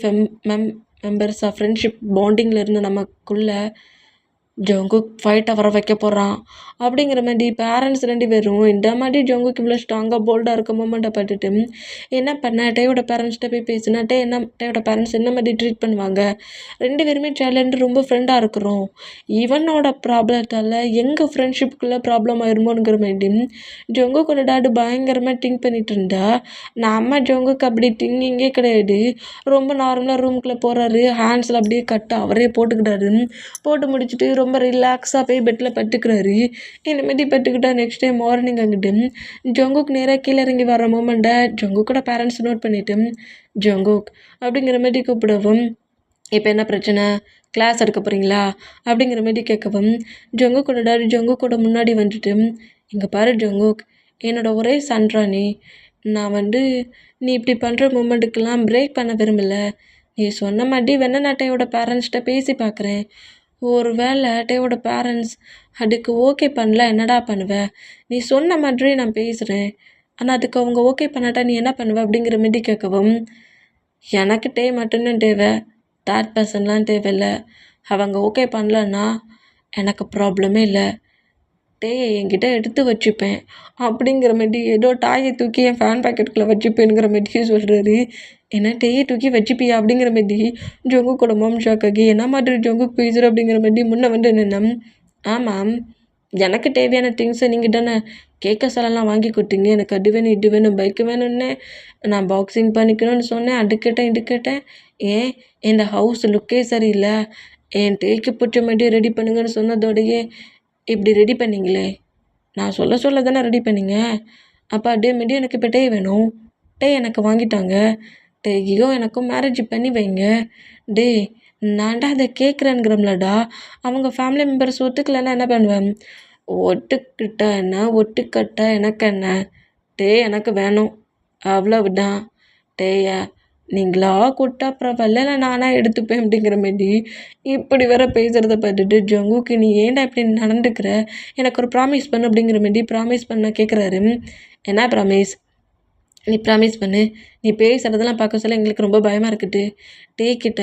மெம்பர்ஸாக ஃப்ரெண்ட்ஷிப் பாண்டிங்கில் இருந்து நமக்குள்ள ஜங்குக் ஃபைட்டை வர வைக்க போகிறான் அப்படிங்கிற மாதிரி பேரண்ட்ஸ் 2 பேரும் இந்த மாதிரி ஜங்குக் இவ்வளோ ஸ்ட்ராங்காக போல்டாக இருக்க மூமெண்ட்டை பார்த்துட்டு என்ன பண்ண டேயோட பேரண்ட்ஸ்கிட்ட போய் பேசினா டேயோட பேரண்ட்ஸ் என்ன மாதிரி ட்ரீட் பண்ணுவாங்க, 2 பேருமே சேலண்ட் ரொம்ப ஃப்ரெண்டாக இருக்கிறோம், இவனோட ப்ராப்ளத்தால் எங்கள் ஃப்ரெண்ட்ஷிப்புக்குள்ளே ப்ராப்ளம் ஆயிருமோங்கிற மாதிரி ஜங்குக்கோட டாடு பயங்கரமாக திங்க் பண்ணிட்டு இருந்தா, நம்ம ஜங்குக்கு அப்படி திங்கிங்கே கிடையாது. ரொம்ப நார்மலாக ரூமுக்குள்ளே போகிறாரு, ஹேண்ட்ஸில் அப்படியே கட்டு அவரே போட்டுக்கிட்டாரு. போட்டு முடிச்சுட்டு ரொம்ப ரிலாக்ஸாக போய் பெட்டில் படுத்துக்கிறாரு. இந்தமாரி படுத்துக்கிட்டா நெக்ஸ்ட் டே மார்னிங் அங்கிட்டு ஜங்குக் நேராக கீழே இறங்கி வர மூமெண்ட்டை ஜங்குக்கோட பேரண்ட்ஸ் நோட் பண்ணிவிட்டு ஜங்குக் அப்படிங்கிற மாதிரி கூப்பிடவும், இப்போ என்ன பிரச்சனை, கிளாஸ் எடுக்க போகிறீங்களா அப்படிங்கிற மாதிரி கேட்கவும், ஜங்குக்கோட டாடி ஜங்குக்கோட முன்னாடி வந்துட்டு, இங்கே பாரு ஜங்குக், என்னோட ஒரே சன்றா நான் நீ இப்படி பண்ணுற மூமெண்ட்டுக்கெல்லாம் பிரேக் பண்ண விரும்பல. நீ சொன்ன மாதிரி வேணா டேயோட பேரண்ட்ஸ்கிட்ட பேசி பார்க்குறேன். ஒரு வேளை டேயோட பேரண்ட்ஸ் அதுக்கு ஓகே பண்ணல என்னடா பண்ணுவ? நீ சொன்ன மாதிரி நான் பேசுகிறேன், ஆனால் அதுக்கு அவங்க ஓகே பண்ணாட்டா நீ என்ன பண்ணுவ அப்படிங்கிற மாதிரி கேட்கவும், எனக்கு டே மட்டும்தான் தேவை, தேர்ட் பர்சன்லாம் தேவையில்லை. அவங்க ஓகே பண்ணலன்னா எனக்கு ப்ராப்ளமே இல்லை. டேயை என்கிட்ட எடுத்து வச்சுப்பேன் அப்படிங்கிற மாதிரி ஏதோ டாயை தூக்கி என் ஃபேன் பாக்கெட்டுக்குள்ளே வச்சுப்பேனுங்கிற மாதிரி சொல்கிறாரு. என்ன டேயை தூக்கி வச்சுப்பியா அப்படிங்கிற மாதிரி ஜங்குக்கோட மாம் ஷாக் ஆகி என்ன மாதிரி ஜங்குக் பேசுகிற அப்படிங்கிற மாதிரி முன்னே நின்னம். ஆமாம், எனக்கு தேவையான திங்ஸை நீங்கள் தானே கேட்க சொல்லலாம் வாங்கி கொடுத்தீங்க, எனக்கு அது வேணும் இது வேணும் பைக்கு வேணும்னு நான் பாக்ஸிங் பண்ணிக்கணும்னு சொன்னேன், அது கேட்டேன் இது கேட்டேன். ஏன் இந்த ஹவுஸ் லுக்கே சரியில்லை, என் டேக்கு பிடிச்ச மாதிரி ரெடி பண்ணுங்கன்னு சொன்னதோடையே இப்படி ரெடி பண்ணிங்களே, நான் சொல்ல தானே ரெடி பண்ணிங்க. அப்போ அதே மாரி எனக்கு இப்போ டே வேணும், டே எனக்கு வாங்கிட்டாங்க, டேயும் எனக்கும் மேரேஜ் பண்ணி வைங்க. டே நான்டா அதை கேட்குறேங்கிறம்லடா, அவங்க ஃபேமிலி மெம்பர்ஸ் ஒத்துக்கலைன்னா என்ன பண்ணுவேன்? ஒட்டுக்கிட்டா என்ன ஒட்டுக்கட்டா எனக்கு என்ன, டே எனக்கு வேணும் அவ்வளவுதான். டேயா நீங்களா கூட்டா பரவாயில்ல, இல்லை நானாக எடுத்துப்பேன் அப்படிங்கிற மாரி இப்படி வேற பேசுகிறத பார்த்துட்டு ஜங்குக்கு நீ ஏன்டா இப்படி நடந்துக்கிற, எனக்கு ஒரு ப்ராமிஸ் பண்ணு அப்படிங்கிற மாரி ப்ராமிஸ் பண்ண கேட்குறாரு. என்ன ப்ராமிஸ்? நீ ப்ராமிஸ் பண்ணு, நீ பேசுகிறதெல்லாம் பார்க்க சொல்ல எங்களுக்கு ரொம்ப பயமாக இருக்குது. டே கிட்ட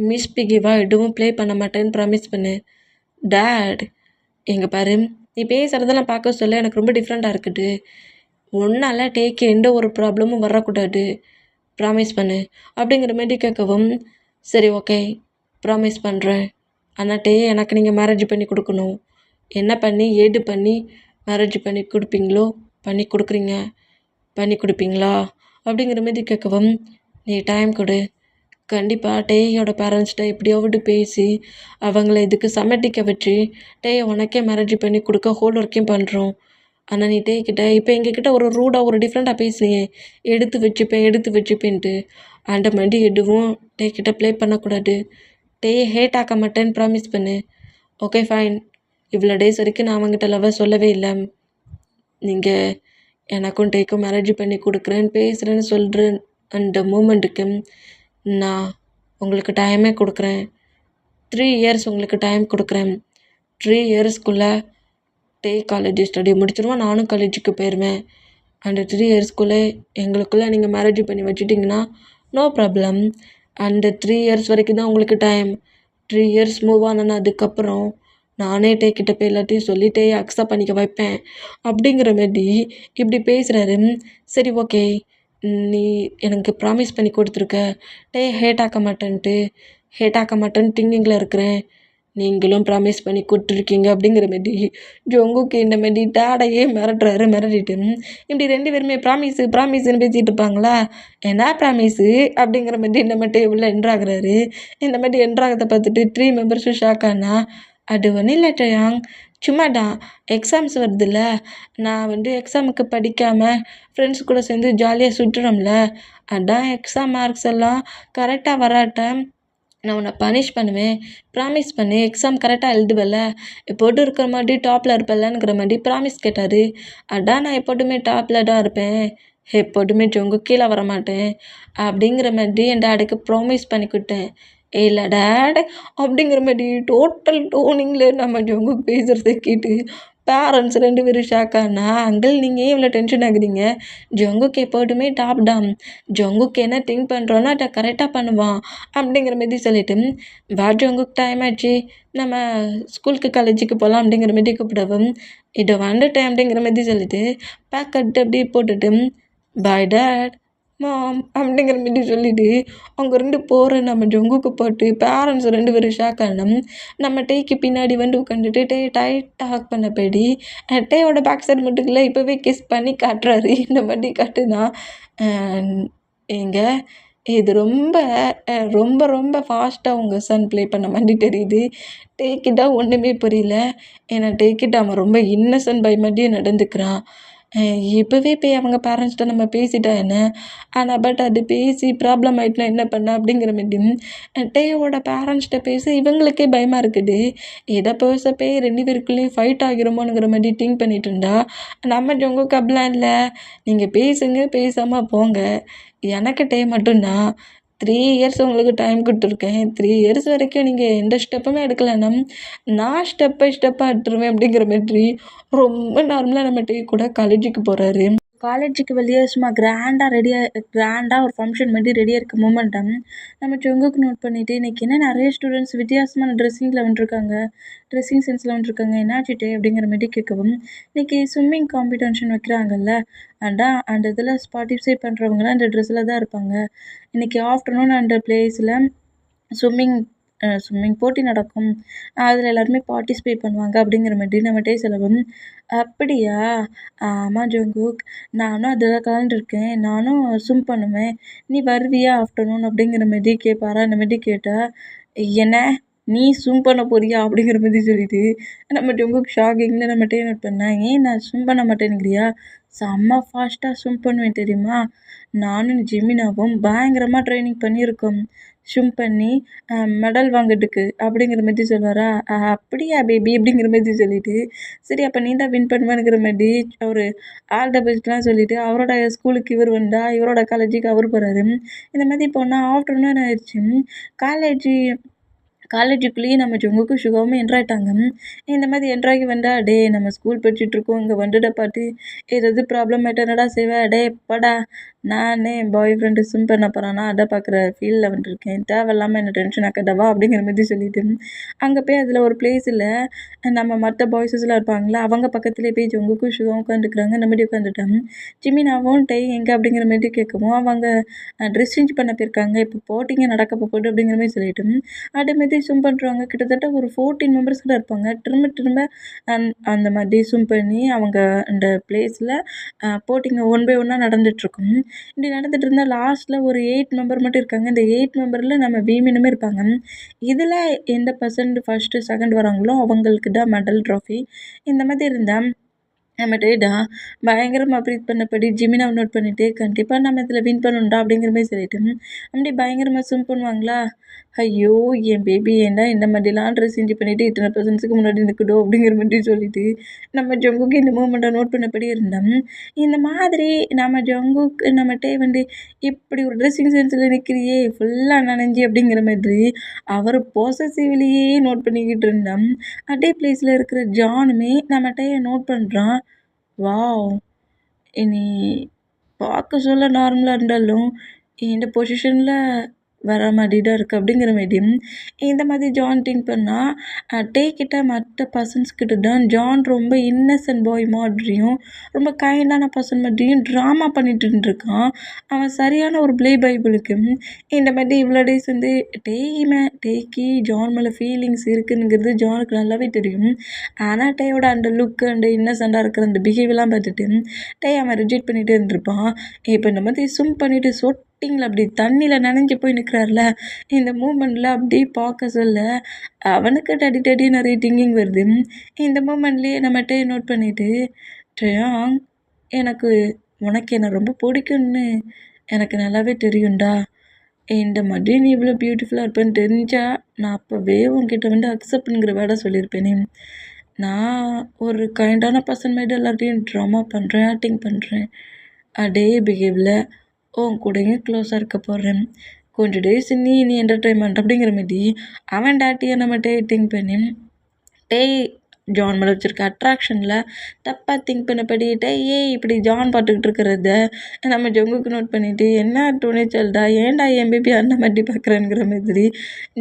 மிஸ்பிஹேவாக எதுவும் ப்ளே பண்ண மாட்டேன்னு ப்ராமிஸ் பண்ணு. டேட் எங்கே பாரு, நீ பேசுகிறதெல்லாம் பார்க்க சொல்ல எனக்கு ரொம்ப டிஃப்ரெண்ட்டாக இருக்குது. ஒன்றால் டேக்கு எந்த ஒரு ப்ராப்ளமும் வரக்கூடாது, ப்ராமிஸ் பண்ணு அப்படிங்கிற மாரி கேட்கவும், சரி ஓகே ப்ராமிஸ் பண்ணுறேன், ஆனால் டே எனக்கு நீங்கள் மேரேஜ் பண்ணி கொடுக்கணும். என்ன பண்ணி ஏது பண்ணி மேரேஜ் பண்ணி கொடுப்பீங்களோ பண்ணி கொடுப்பீங்களா அப்படிங்கிற மாரி கேட்கவும், நீ டைம் கொடு, கண்டிப்பாக டேயோட பேரண்ட்ஸ்கிட்ட எப்படியாவது பேசி அவங்கள இதுக்கு சம்மதிக்க வச்சு டேயை உனக்கே மேரேஜ் பண்ணி கொடுக்க ஹோல் ஒர்க்கையும் பண்ணுறோம். ஆனால் நீ டேக்கிட்ட இப்போ எங்ககிட்ட ஒரு ரூடாக ஒரு டிஃப்ரெண்ட்டாக பேசுனியே, எடுத்து வச்சுப்பேன்ட்டு, அந்த மாதிரி எதுவும் டேக்கிட்ட ப்ளே பண்ணக்கூடாது. டேயை ஹேட் ஆக்க மாட்டேன்னு ப்ராமிஸ் பண்ணு. ஓகே ஃபைன், இவ்வளோ டேஸ் வரைக்கும் நான் அவங்ககிட்ட லவ்வை சொல்லவே இல்லை. நீங்கள் எனக்கும் டேக்கும் மேரேஜ் பண்ணி கொடுக்குறேன்னு பேசுகிறேன்னு சொல்கிறேன், அந்த மூமெண்ட்டுக்கு நான் உங்களுக்கு டைமே கொடுக்குறேன். 3 இயர்ஸ் உங்களுக்கு டைம் கொடுக்குறேன். 3 இயர்ஸ்க்குள்ளே டே காலேஜ் ஸ்டடி முடிச்சிடுவோம், நானும் காலேஜுக்கு போயிடுவேன். அந்த 3 இயர்ஸ்க்குள்ளே எங்களுக்குள்ளே நீங்கள் மேரேஜ் பண்ணி வச்சுட்டிங்கன்னா நோ ப்ராப்ளம். அந்த 3 இயர்ஸ் வரைக்கும் தான் உங்களுக்கு டைம். 3 இயர்ஸ் மூவ் ஆனேன்னா அதுக்கப்புறம் நானே டேக்கிட்ட போய் எல்லாத்தையும் சொல்லிட்டே அக்செப்ட் பண்ணிக்க வைப்பேன் அப்படிங்கிற மாதிரி இப்படி பேசுகிறாரு. சரி ஓகே, நீ எனக்கு ப்ராமிஸ் பண்ணி கொடுத்துருக்க, டே ஹேட் ஆக்க மாட்டேன்னு திங்கிங்கில் இருக்கிறேன், நீங்களும் ப்ராமிஸ் பண்ணி கொடுத்துருக்கீங்க அப்படிங்கிற மாதிரி ஜங்குக்கு இந்த மாதிரி டேடையே மிரட்டிட்டு இப்படி 2 பேருமே ப்ராமிஸ்ன்னு பேசிகிட்டு இருப்பாங்களா. என்ன ப்ராமிஸு அப்படிங்கிற மாதிரி இந்த மாதிரி உள்ள என்ட்ராகிறாரு. இந்த மாதிரி என்ட்ராகிறத பார்த்துட்டு 3 மெம்பர்ஸும் ஷாக் ஆனா, அது ஒன்றும் இல்லை ட்ரயாங், சும்மா தான் எக்ஸாம்ஸ் வருதுல்ல, நான் எக்ஸாமுக்கு படிக்காமல் ஃப்ரெண்ட்ஸ் கூட சேர்ந்து ஜாலியாக சுற்றுறோம்ல, அதான் எக்ஸாம் மார்க்ஸ் எல்லாம் கரெக்டாக வராட்ட நான் உன்னை பனிஷ் பண்ணுவேன், ப்ராமிஸ் பண்ணு, எக்ஸாம் கரெக்டாக எழுதுவல்ல, எப்போட்டும் இருக்கிற மாதிரி டாப்பில் இருப்பல்லங்கிற மாதிரி ப்ராமிஸ் கேட்டார். அதான் நான் எப்போதுமே டாப்பில் தான் இருப்பேன், எப்போதுமே ஜொங்கு கீழே வர மாட்டேன் அப்படிங்கிற மாதிரி என் டேடுக்கு ப்ராமிஸ் பண்ணி கொடுத்தேன். இல்லை டேட் அப்படிங்கிற மாதிரி டோட்டல் டோனிங்கில் நம்ம ஜொங்கு பேசுகிறத கேட்டு பேரண்ட்ஸ் 2 பேரும் ஷாக்கானா, "அங்கிள் நீங்கள் ஏன் இவ்வளோ டென்ஷன் ஆகுறீங்க? ஜங்குக் எப்போதுமே டாப் தான். ஜங்குக் என்ன திங்க் பண்ணுறானோ அதை கரெக்டாக பண்ணுவான்." அப்படிங்கிற மாரி சொல்லிட்டு, "வா ஜங்குக் டைம் ஆச்சு. நம்ம ஸ்கூலுக்கு காலேஜுக்கு போகலாம்." அப்படிங்கிற மாரி கூப்பிடவும், "இதோ வந்துட்டேன்." அப்படிங்கிற மாரி சொல்லிட்டு பேக் கட்டு அப்படியே போட்டுட்டு, "பாய் டாட், மாம்." அப்படிங்கிற மாரி சொல்லிட்டு அங்கேருந்து போகிற நம்ம ஜங்குக்கு பார்த்து பேரண்ட்ஸ் 2 பேரும் ஷாக் ஆனோம். நம்ம டேக்கு பின்னாடி வந்து உட்காந்துட்டு டே டைட்டாக ஹக் பண்ணபடி டேயோட பேக் சைடு மட்டும் இல்லை, இப்போவே கிஸ் பண்ணி காட்டுறாரு. இந்த மாதிரி காட்டுனா ஏங்க இது ரொம்ப ரொம்ப ரொம்ப ஃபாஸ்ட்டாக உங்கள் சன் ப்ளே பண்ண மாதிரி தெரியுது. டேக்கிட்ட ஒன்றுமே புரியல. ஏன்னா டேக்கிட்ட அவன் ரொம்ப இன்னசென்ட் பாய் மாதிரியே நடந்துக்கிறான். இப்போவே போய் அவங்க பேரண்ட்ஸ்கிட்ட நம்ம பேசிட்டா என்ன? ஆனால் பட் அது பேசி ப்ராப்ளம் ஆகிட்டுனா என்ன பண்ண அப்படிங்கிற மாரி டேயோட பேரண்ட்ஸ்கிட்ட பேச இவங்களுக்கே பயமாக இருக்குது. எதை பேச போய் 2 பேருக்குள்ளேயும் ஃபைட் ஆகிருமோங்கிற மாதிரி திங்க் பண்ணிட்டு இருந்தா, நம்ம ஜங்குக்கு அப்படிலாம் இல்லை. நீங்கள் பேசுங்க, பேசாமல் போங்க. எனக்கு டே மட்டும்தான் 3 இயர்ஸ் உங்களுக்கு டைம் கொடுத்துருக்கேன். 3 இயர்ஸ் வரைக்கும் நீங்கள் எந்த ஸ்டெப்புமே எடுக்கலைன்னா நான் ஸ்டெப் பை ஸ்டெப்பாக எடுத்துருவேன் அப்படிங்கிற மாதிரி ரொம்ப நார்மலாக நம்ம டே கூட காலேஜுக்கு போகிறாரு. காலேஜுக்கு வெளியே சும்மா கிராண்டாக ஒரு ஃபங்க்ஷன் மாதிரி ரெடியாக இருக்க மூமெண்ட்டை நம்ம ஜங்குக்கு நோட் பண்ணிவிட்டு, இன்றைக்கி என்ன நிறைய ஸ்டூடெண்ட்ஸ் வித்தியாசமான ட்ரெஸ்ஸிங் சென்ஸில் வந்துருக்காங்க, என்னாச்சு டே அப்படிங்கிற மாதிரி கேட்கவும், இன்றைக்கி ஸ்விம்மிங் காம்படிஷன் வைக்கிறாங்கல்ல, அந்த இதில் பார்ட்டிசிபேட் பண்ணுறவங்களாம் இந்த ட்ரெஸ்ஸில் தான் இருப்பாங்க. இன்றைக்கி ஆஃப்டர்நூன் அந்த பிளேஸில் ஸ்விம்மிங் போட்டி நடக்கும். அதில் எல்லாருமே பார்ட்டிசிபேட் பண்ணுவாங்க அப்படிங்கிற மாதிரி நம்ம டே சொல்லவும், அப்படியா? ஆமாம் ஜங்குக், நானும் அதில் கலந்துருக்கேன். நானும் ஸ்விம் பண்ணுவேன். நீ வருவியா ஆஃப்டர்நூன் அப்படிங்கிற மாதிரி கேட்பாரா. அந்த மாதிரி கேட்டால், என்ன நீ ஸ்விம் பண்ண போறியா அப்படிங்கிற மாதிரி சொல்லிட்டு நம்ம ஜங்குக் ஷாக்கிங்கில் நம்ம டே நோட் பண்ணேன். ஏன் நான் ஸ்விம் பண்ண மாட்டேனுங்கிறியா? செம்ம ஃபாஸ்ட்டாக ஸ்விம் பண்ணுவேன் தெரியுமா? நானும் ஜெமினாவும் பயங்கரமாக ட்ரைனிங் பண்ணியிருக்கோம் ஸ்விம் பண்ணி மெடல் வாங்கிறதுக்கு அப்படிங்கிற மாதிரி சொல்லுவாரா. அப்படியா பேபி அப்படிங்கிற மாதிரி சொல்லிட்டு, சரி அப்போ நீ தான் வின் பண்ணுவேனுங்கிற மாதிரி அவர் ஆல் த பெஸ்ட்லாம் சொல்லிவிட்டு அவரோட ஸ்கூலுக்கு இவர் வந்தா, இவரோட காலேஜுக்கு அவர் போகிறாரு. இந்த மாதிரி போனால் ஆஃப்டர்நூன் ஆயிடுச்சு. காலேஜுக்குள்ளேயே நம்ம ஜங்குக்கும் சுகாவும் என்ட்ரு ஆகிட்டாங்க. இந்த மாதிரி என்ட்ராகி வந்தா, டே நம்ம ஸ்கூல் படிச்சுட்ருக்கோம், இங்கே வந்துட பார்த்து ஏதாவது ப்ராப்ளம் ஆகிட்டா என்னடா செய்வேன்? டே படா, நானே பாய் ஃப்ரெண்டு ஸ்விம் பண்ண போகிறானா அதை பார்க்குற ஃபீலில் வந்துருக்கேன், தேவையில்லாமல் என்ன டென்ஷன் ஆக்காதவா அப்படிங்கிற மாதிரி சொல்லிட்டு, அங்கே போய் அதில் ஒரு பிளேஸில் நம்ம மற்ற பாய்ஸஸ்லாம் இருப்பாங்களா, அவங்க பக்கத்துலேயே போய் ஜங்குக்கும் சுகாவும் உட்காந்துக்கிறாங்க. இந்த மாதிரி உட்காந்துட்டாங்க. ஜிமினாவும் டை எங்கே அப்படிங்கிற மாதிரி கேட்கவும், அவங்க ட்ரெஸ் சேஞ்ச் பண்ண போயிருக்காங்க, இப்போ போட்டிங்க நடக்க போகுது அப்படிங்கிற மாதிரி சொல்லிட்டு, அதே மாதிரி ஸ்விம் பண்ணுறவங்க கிட்டத்தட்ட ஒரு 14 மெம்பர்ஸ் கூட இருப்பாங்க. திரும்ப அந்த மாதிரி ஸ்விம் பண்ணி அவங்க அந்த பிளேஸில் போட்டிங்க ஒன் பை ஒன்னாக நடந்துகிட்ருக்கும். இப்படி நடந்துகிட்டு இருந்தால் லாஸ்ட்டில் ஒரு 8 மெம்பர் மட்டும் இருக்காங்க. இந்த 8 மெம்பரில் நம்ம வீமெனுமே இருப்பாங்க. இதில் எந்த பர்சன்ட் ஃபஸ்ட்டு செகண்ட் வராங்களோ அவங்களுக்கு தான் மெடல் ட்ராஃபி. இந்த மாதிரி இருந்தால் நம்ம டேடா பயங்கரமாக ப்ரீத் பண்ணபடி ஜிமினாவை நோட் பண்ணிவிட்டு, கண்டிப்பாக நம்ம இதில் வின் பண்ணணும்டா அப்படிங்கிற மாதிரி சொல்லிட்டு அப்படி பயங்கரமாக ஸ்விம் பண்ணுவாங்களா. ஐயோ என் பேபி ஏன்டா இந்த மாதிரிலாம் ட்ரெஸ் சேஞ்ச் பண்ணிவிட்டு இத்தனை பர்சன்ஸுக்கு முன்னாடி நிற்கணும் அப்படிங்கிற மாதிரி சொல்லிட்டு நம்ம ஜங்குக்கு இந்த மூமெண்ட்டை நோட் பண்ணபடி இருந்தோம். இந்த மாதிரி நம்ம ஜங்குக்கு நம்ம டே வந்து இப்படி ஒரு ட்ரெஸ்ஸிங் சென்ஸில் நிற்கிறியே ஃபுல்லாக நனைஞ்சி அப்படிங்கிற மாதிரி அவர் பொசசிவ்லேயே நோட் பண்ணிக்கிட்டு இருந்தோம். அதே பிளேஸில் இருக்கிற ஜானுமே நம்ம டேயை நோட் பண்ணுறான். வாவ், இனி பார்க்க சொல்ல நார்மலாக இருந்தாலும் இந்த பொசிஷனில் வர மாதிரி தான் இருக்குது அப்படிங்கிற மாதிரியும் இந்த மாதிரி ஜான் திங்க் பண்ணால் டே கிட்ட மற்ற பர்சன்ஸ் கிட்ட தான் ஜான் ரொம்ப இன்னசென்ட் பாய் மாதிரியும் ரொம்ப கைண்டான பர்சன் மாதிரியும் ட்ராமா பண்ணிட்டு இருந்திருக்கான். அவன் சரியான ஒரு ப்ளே பைபிளுக்கு இந்த மாதிரி இவ்வளோ டேஸ் வந்து டேக்கு ஜான் மேலே ஃபீலிங்ஸ் இருக்குதுங்கிறது ஜானுக்கு நல்லாவே தெரியும். ஆனால் டேயோட அந்த லுக்கு அந்த இன்னசென்ட்டாக இருக்கிற அந்த பிஹேவியர்லாம் பார்த்துட்டு டே அவன் ரிஜெக்ட் பண்ணிகிட்டே இருந்திருப்பான். இப்போ இந்த மாதிரி ஸ்விம் பண்ணிவிட்டு சொட்டிங்கில் அப்படி தண்ணியில் நனைஞ்சு போய் நிற்கிறாருல, இந்த மூமெண்ட்டில் அப்படியே பார்க்க சொல்ல அவனுக்கு டடி நிறைய திங்கிங் வருது. இந்த மூமெண்ட்லேயே நம்ம டே நோட் பண்ணிவிட்டு, ட்ரயாங் உனக்கு என்னை ரொம்ப பிடிக்கும்னு எனக்கு நல்லாவே தெரியும்டா. இந்த மாதிரி நீ இவ்வளோ பியூட்டிஃபுல்லாக இருப்பேன்னு தெரிஞ்சால் நான் அப்போவே உன்கிட்ட வந்து அக்செப்ட்ங்கிற வேர்டை சொல்லியிருப்பேனே. நான் ஒரு கைண்டான பர்சன் மாதிரி எல்லாத்தையும் ட்ராமா பண்ணுறேன், ஆக்டிங் பண்ணுறேன். அதே பிஹேவில் உன் கூடயும் க்ளோஸாக இருக்க போகிறேன். கொஞ்சம் டேஸ் நீ என்டர்டைன்மெண்ட் அப்படிங்கிற மாதிரி அவன் டேட்டியை நம்ம திங்க் பண்ணி டே ஜான் மேலே வச்சுருக்க அட்ராக்ஷனில் தப்பாக திங்க் பண்ணபடி இப்படி ஜான் பார்த்துக்கிட்டு இருக்கிறத நம்ம ஜங்குக்கு நோட் பண்ணிவிட்டு என்ன துணிச்சல்டா ஏன்டா என் பேபி அந்த மாதிரி பார்க்குறேங்கிற மாதிரி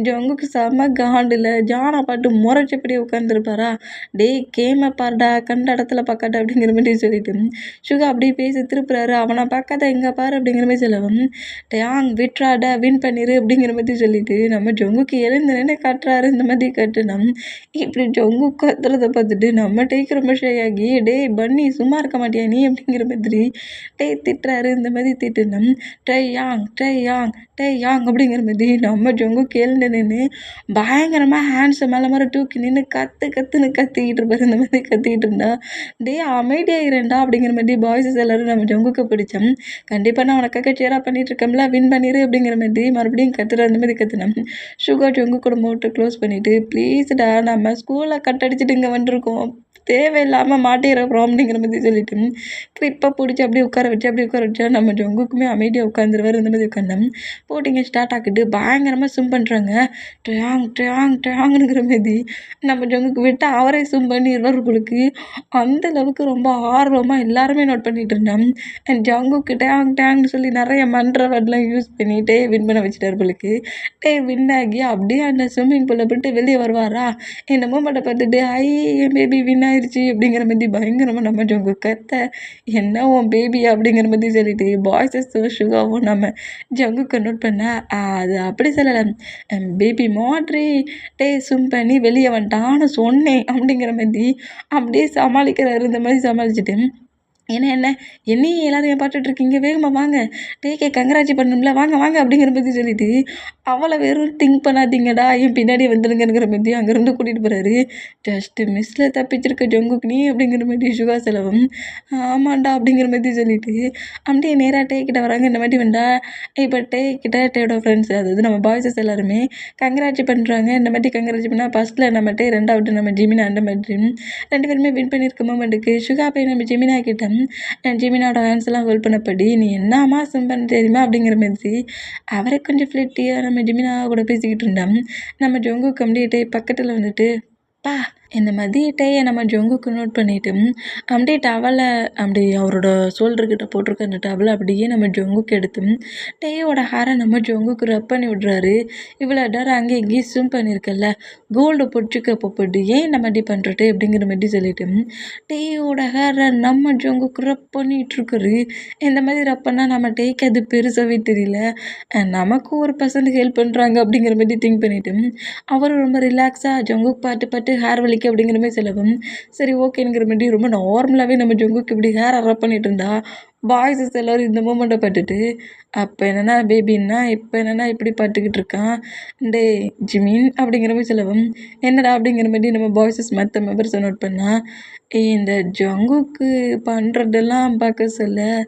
ஜங்குக்கு செம்ம காண்டில் ஜானை பாட்டு முறைச்சப்படி உட்காந்துருப்பாரா கேமை பாருடா கண்ட இடத்துல பார்க்காத அப்படிங்கிற மாதிரி சொல்லிட்டு சுகா அப்படியே பேசி திருப்புறாரு அவனை பார்க்காத எங்கே பாரு அப்படிங்கிற மாதிரி சொல்லவும் விட்றாட வின் பண்ணிடு அப்படிங்கிற மாதிரி சொல்லிட்டு நம்ம ஜங்குக்கு எழுந்து நின்று காட்டுறாரு இந்த மாதிரி கட்டுனோம் இப்படி ஜங்கு கத்துறதை பார்த்துட்டு நம்ம டேக்கு ரொம்ப ஷேயாகி பன்னி சும்மா இருக்க மாட்டியா நீ அப்படிங்கிற மாதிரி திட்டுறாரு இந்த மாதிரி திட்டுனோம் டே யாங் அப்படிங்கிற மாதிரி நம்ம ஜங்கு கேள்வி நின்று பயங்கரமாக ஹேண்ட்ஸை மேலே தூக்கி நின்று கத்துன்னு கத்திக்கிட்டு இருப்பாரு இந்த மாதிரி கத்திக்கிட்டு இருந்தா அமைதியாகிறேன்டா அப்படிங்கிற மாதிரி பாய்ஸஸ் எல்லாரும் நம்ம ஜங்குக்கு பிடிச்சோம் கண்டிப்பாக நான் உனக்காக சேராக பண்ணிட்டு இருக்கோம்ல வின் பண்ணிடு அப்படிங்கிற மாதிரி மறுபடியும் கத்துற அந்த மாதிரி கத்துனோம் சுகர் ஜங்கு கூட மோட்டை க்ளோஸ் பண்ணிவிட்டு ப்ளீஸ்டா நம்ம ஸ்கூலில் கட் அடிச்சுட்டு இங்கே வந்துருக்கோம் தேவையில்லாமல் மாட்டிடுறோம் அப்படிங்கிற மாதிரி சொல்லிட்டு கிளிப்பை பிடிச்சி அப்படியே உட்கார வச்சா நம்ம ஜங்குக்குமே அமைதியாக உட்காந்துருவார் இந்த மாதிரி உட்காந்தோம் போட்டிங்க ஸ்டார்ட் ஆக்கிட்டு பயங்கரமாக ஸ்விம் பண்ணுறாங்க ட்ராங்குங்கிற மாதிரி நம்ம ஜங்குக்கு விட்டு அவரே ஸ்விம் பண்ணிடுவார் உங்களுக்கு அந்த அளவுக்கு ரொம்ப ஆர்வமாக எல்லாருமே நோட் பண்ணிட்டு இருந்தோம் அண்ட் ஜங்குக்கு டேங்னு சொல்லி நிறைய மன்ற வேர்ட்லாம் யூஸ் பண்ணிட்டே வின் பண்ண வச்சுட்டார் உங்களுக்கு வின் ஆகி அப்படியே அந்த ஸ்விம்மிங் பூலை விட்டு வெளியே வருவாரா இந்த மூமெண்ட்டை பார்த்துட்டு என் பேபி வின் ஆயிடுச்சு அப்படிங்கிற மாதிரி பயங்கரமாக நம்ம ஜங்கு கத்த என்ன உன் பேபி அப்படிங்கிற மாதிரி சொல்லிட்டு பாய்ஸஸ் சுகாவும் நம்ம ஜங்குக்கு நோட் பண்ண அது அப்படி சொல்லலை பேபி மாட்ரி ஸ்விம் பண்ணி வெளியே வந்துட்டான்னு சொன்னேன் அப்படிங்கிற மாதிரி அப்படியே சமாளிக்கிறாரு இந்த மாதிரி சமாளிச்சுட்டு என்ன என்னையும் எல்லாரும் பார்த்துட்ருக்கீங்க வேகமாக வாங்க டேக்கே கங்கராட்சி பண்ணணும்ல வாங்க அப்படிங்கிற மாதிரி சொல்லிட்டு அவளை வெறும் திங்க் பண்ணாதீங்கடா என் பின்னாடி வந்துடுங்கிற மாதிரி அங்கேருந்து கூட்டிகிட்டு போகிறாரு ஜஸ்ட்டு மிஸ்ஸில் தப்பிச்சிருக்க ஜங்குக்கு நீ அப்படிங்கிற மாதிரி சுகா செலவம் ஆமாண்டா அப்படிங்கிற மாதிரி சொல்லிட்டு அப்படியே நேராக டேக்கிட்ட வராங்க இந்த மாதிரி வந்தா இப்போ டேயோட ஃப்ரெண்ட்ஸ் அதாவது நம்ம பாய்ஸஸ் எல்லாருமே கங்கராட்சி பண்ணுறாங்க இந்த மாதிரி கங்கராட்சி பண்ணால் ஃபஸ்ட்டில் நம்ம ரெண்டாவது நம்ம ஜிமினா அந்த மாதிரி 2 பேருமே வின் பண்ணியிருக்க மூமெண்ட்டுக்கு சுகா போய் நம்ம ஜிமினா கிட்ட ஜிமினாவோட ஹேண்ட்ஸ்லாம் ஹோல்ட் பண்ணப்படி நீ என்னம்மா சிம்பன் தெரியுமா அப்படிங்கிற மாதிரி அவரை கொஞ்சம் ஃப்ளிட்டியாக நம்ம ஜிமினா கூட பேசிக்கிட்டு இருந்தோம் நம்ம ஜொங்கு கம்ப்ளீட்டே பக்கத்தில் வந்துட்டு இந்த மாதிரி நம்ம ஜொங்குக்கு நோட் பண்ணிவிட்டு அப்படியே டவலை அப்படி அவரோட ஷோல்டர்கிட்ட போட்டிருக்க அந்த டவலை அப்படியே நம்ம ஜொங்குக்கு எடுத்து டேயோட ஹேரை நம்ம ஜொங்குக்கு ரப் பண்ணி விட்றாரு இவ்வளோ டர் அங்கே இங்கேயும் ஸ்விம் பண்ணியிருக்கல கோல்டு பொடிச்சுக்கப்போ போட்டு ஏன் இந்த மாதிரி பண்ணுறட்டு அப்படிங்கிற மாதிரி சொல்லிட்டு டேயோட ஹேரை நம்ம ஜொங்குக்கு ரப் பண்ணிகிட்ருக்குரு இந்த மாதிரி ரப் பண்ணால் நம்ம டேக்கு அது பெருசாகவே தெரியல நமக்கு ஒரு பர்சன்ட் ஹெல்ப் பண்ணுறாங்க அப்படிங்கிற மாதிரி திங்க் பண்ணிவிட்டு அவரும் ரொம்ப ரிலாக்ஸாக ஜொங்குக்கு பார்த்து ஹேர் வலிக்கு அப்படிங்கிற மாதிரி செலவும் சரி ஓகேங்கிற மாதிரி ரொம்ப நார்மலாகவே நம்ம ஜொங்குக்கு இப்படி ஹேர் அரப் பண்ணிட்டு இருந்தா பாய்ஸஸ் எல்லோரும் இந்த மூமெண்ட்டை பார்த்துட்டு அப்போ என்னென்னா பேபின்னா இப்போ என்னென்னா இப்படி பார்த்துக்கிட்டு இருக்கான் ஜிமின் அப்படிங்கிற மாதிரி செலவும் என்னடா அப்படிங்கிற மாதிரி நம்ம பாய்ஸஸ் மற்ற மெம்பர்ஸை நோட் பண்ணால் இந்த ஜங்குக்கு பண்ணுறதெல்லாம் பார்க்க சொல்ல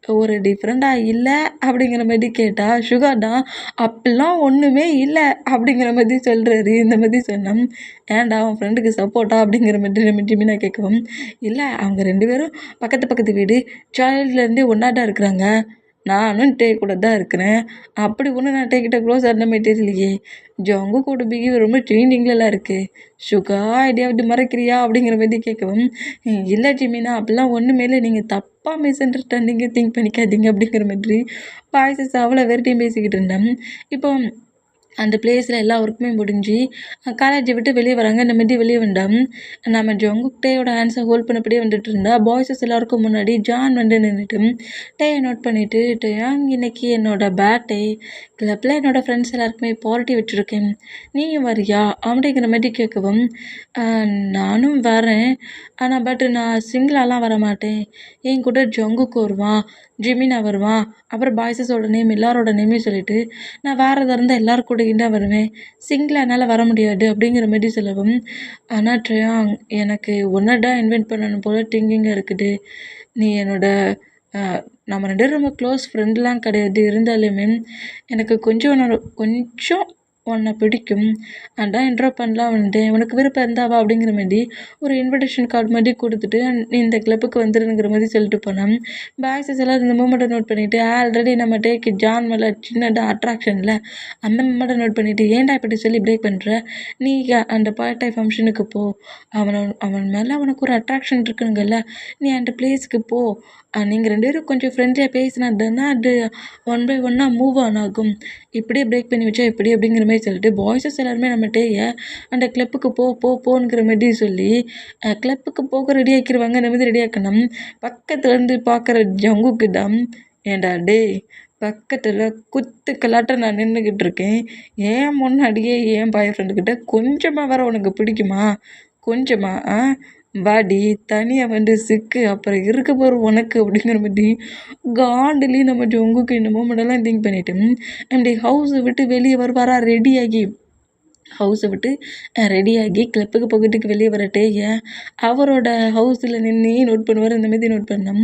ஒரு டிஃப்ரெண்ட்டாக இல்லை அப்படிங்கிற மாதிரி கேட்டால் சுகார்டா அப்படிலாம் ஒன்றுமே இல்லை அப்படிங்கிற மாதிரி சொல்கிறாரு இந்த மாதிரி சொன்னோம் ஏன்டா அவன் ஃப்ரெண்டுக்கு சப்போர்ட்டா அப்படிங்கிற மாதிரி நம்ம ஜிமினா கேட்கவும் இல்லை அவங்க 2 பேரும் பக்கத்து வீடு சைல்ட்லேருந்தே ஒன்றாட்டா இருக்கிறாங்க நானும் கூட தான் இருக்கிறேன் அப்படி ஒன்று நான் கிட்ட க்ளோஸ் ஆன மாதிரி தெரியலையே ஜங்கு கூட பிஹேவியர் ரொம்ப சேஞ்சிங்லலாம் இருக்குது சுகா ஐடியா விட்டு மறைக்கிறியா அப்படிங்கிற மாதிரி கேட்கவும் இல்லை ஜிமினா அப்படிலாம் ஒன்றுமே இல்லை நீங்கள் தப்பாக மிஸ் அண்டர்ஸ்டாண்டிங்க திங்க் பண்ணிக்காதீங்க அப்படிங்கிற மாதிரி பாய்ஸஸ் அவ்வளோ வெரைட்டியும் பேசிக்கிட்டு இருந்தேன் இப்போ அந்த பிளேஸில் எல்லா ஒர்க்குமே முடிஞ்சு காலேஜை விட்டு வெளியே வராங்க இந்த மாதிரி வெளியே வந்தோம் நம்ம ஜங்குக் ஹேண்ட்ஸை ஹோல்ட் பண்ணப்படியே வந்துட்டு இருந்தா பாய்ஸஸ் எல்லாருக்கும் முன்னாடி ஜான் வந்து நின்றுட்டு டேயை நோட் பண்ணிவிட்டு டேயாங் இன்னைக்கு என்னோடய பேட்டே கிளப்பில் என்னோடய ஃப்ரெண்ட்ஸ் எல்லாருக்குமே பார்ட்டி வச்சுருக்கேன் நீயும் வரியா அப்படிங்கிற மாதிரி கேட்கவும் நானும் வரேன் ஆனால் நான் சிங்கிளாலாம் வர மாட்டேன் என் கூட ஜங்குக்கு வருவான் ஜிமினா வருவான் அப்புறம் பாய்ஸஸோட நேம் எல்லாரோட நேமையும் சொல்லிவிட்டு நான் வேறு இருந்தால் எல்லோரும் கூட தான் வருவேன் சிங்கிளாக என்னால் வர முடியாது அப்படிங்கிற மாதிரி சொல்லவும் ஆனால் ட்ரையாங் எனக்கு ஒன்னடா இன்வைட் பண்ணணும் போல் திங்கிங்காக இருக்குது நீ நம்ம 2 பேரும் ரொம்ப க்ளோஸ் ஃப்ரெண்ட்லாம் கிடையாது இருந்தாலுமே எனக்கு கொஞ்சம் உன்னை பிடிக்கும், அதான் இன்ட்ரோ பண்ணலாம் வந்துட்டேன், உனக்கு விருப்பம் இருந்தாவா அப்படிங்கிற மாதிரி ஒரு இன்விடேஷன் கார்டு மாதிரி கொடுத்துட்டு இந்த கிளப்புக்கு வந்துருங்கிற மாதிரி சொல்லிட்டு போனேன். பாய்ஸஸ் எல்லாம் இந்த மூமெண்ட்டை நோட் பண்ணிவிட்டு ஆல்ரெடி நம்ம டேக்கு ஜான் மேலே சின்னதாக அட்ராக்ஷனில் அந்த மூமெண்ட்டை நோட் பண்ணிவிட்டு ஏன்டா இப்படி சொல்லி பிரேக் பண்ணுற, நீ அந்த பார்ட்டி ஃபங்க்ஷனுக்கு போ, அவன் மேலே அவனுக்கு ஒரு அட்ராக்ஷன் இருக்குங்கல்ல, நீ அந்த பிளேஸ்க்கு போ, நீங்கள் 2 பேரும் கொஞ்சம் ஃப்ரெண்ட்லியாக பேசினா தானே அது ஒன் பை ஒன்னாக மூவ் ஆன் ஆகும், இப்படியே பிரேக் பண்ணி வச்சா எப்படி அப்படிங்கிற மாதிரி சொல்லிட்டு பாய்ஸஸ் எல்லாருமே நம்மகிட்டே அந்த கிளப்புக்கு போங்கிற மாதிரி சொல்லி கிளப்புக்கு போக ரெடி ஆக்கிடுவாங்க. இந்த மாதிரி ரெடி ஆக்கணும். பக்கத்துல இருந்து பார்க்குற ஜங்குக்கு தான், ஏன்டா டேய் பக்கத்தில் குத்துக்கலாட்டம் நான் நின்றுக்கிட்டு இருக்கேன், ஏன் முன்னாடியே என் பாய் ஃப்ரெண்டுக்கிட்ட கொஞ்சமாக வர உனக்கு பிடிக்குமா, கொஞ்சமா வாடி தனியாக வந்து சிக்கு, அப்புறம் இருக்க போகிற உனக்கு அப்படிங்கிற மாதிரி காண்டுலேயே நம்ம ஜங்குக்கு இந்த மூமெண்டெல்லாம் திங்க் பண்ணிட்டு அப்படி ஹவுஸை விட்டு வெளியே வருவாரா ரெடியாகி, ஹவுஸை விட்டு ரெடியாகி கிளப்புக்கு போகிறதுக்கு வெளியே வரட்டே அவரோட ஹவுஸில் நின்று நோட் பண்ணுவார். இந்த மாதிரி நோட் பண்ணோம்.